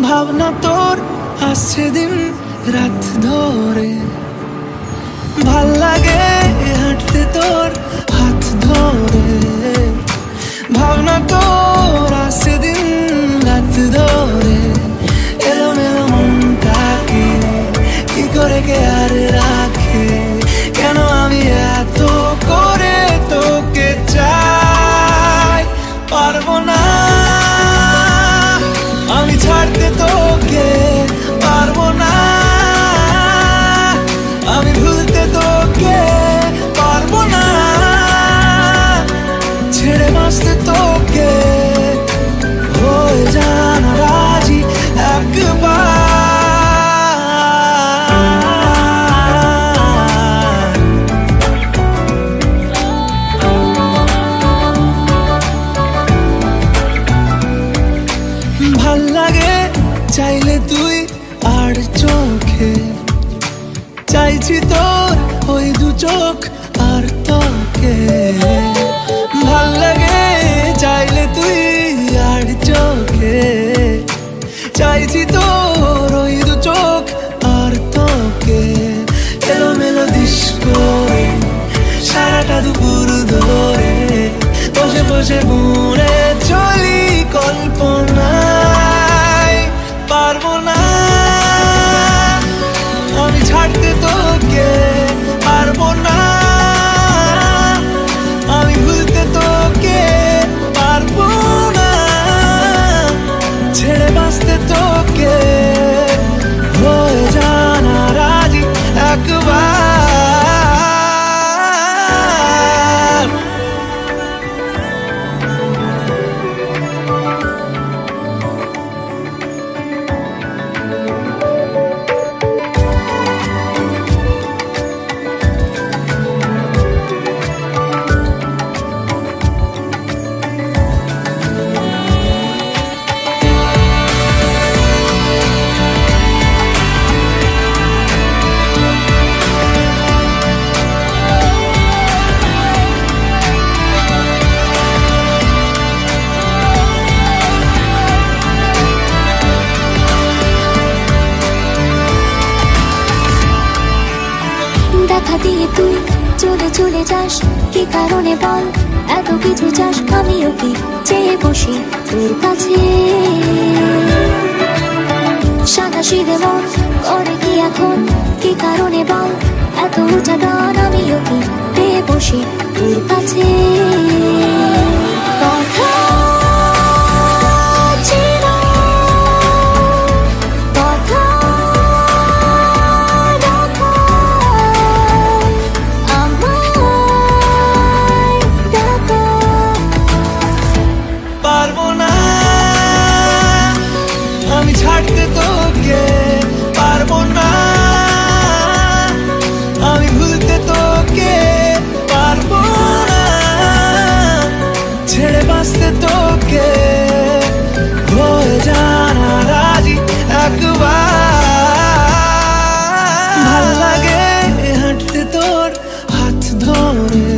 ভাবনা তোর আসছে দিন রাত ধরে, ভাল লাগে হাঁটতে তোর হাত ধরে। ভাবনা তোর আসছে দিন রাত ধরে, এলোমেলো মনটাকে কি করে কে আর রাখে। কেন আমি এত করে তোকে চাই, পারবো না আমি ছাড়তে তোকে, পারবো না আমি ভুলতে তোকে, পারবো না ছেড়ে বাঁচতে তোকে। হয়ে জানা রাজি একবার, ভাল লাগে চাইলে তুই আর চোখে, চাইছি তোর ওই দু চোখ আর তোকে। ভাল লাগে চাইলে তুই আর চোখে, চাইছি তোর ওই দু চোখ আর তোকে। এলোমেলো দিস করে সারাটা দুপুর ধরে, বসে বসে বুড়ে চলি কল্পনায়। পারবো না আমি ছাড়তে তোকে, পারবো না আমি ভুলতে তোকে, পারবো না ছেড়ে বাঁচতে তোকে। হয়ে জানা রাজি একবার, দেখা দিয়ে তুই চলে চলে যাস, কি কারণে বল এত কিছু চাস। আমিও কি চেয়ে বসি তোর কাছে, সাদা সিধে মন করে কি এখন, কি কারণে বল এত উঁচা ডান। আমিও কি পেয়ে বসি তোর কাছে, কথা ছাড়তে তোকে, পারবো না আমি ভুলতে তোকে, পারবো না ছেড়ে বাঁচতে তোকে। হয়ে জানা রাজি একবার, ভাল লাগে হাঁটতে তোর হাত ধরে।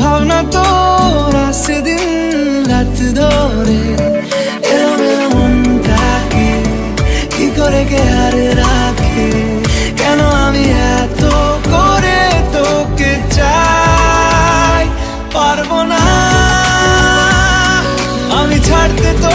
ভাবনা তোর আসছে দিন রাত ধরে, কে আর রাখে। কেন আমি এত করে তোকে চাই, পারবো না আমি ছাড়তে তো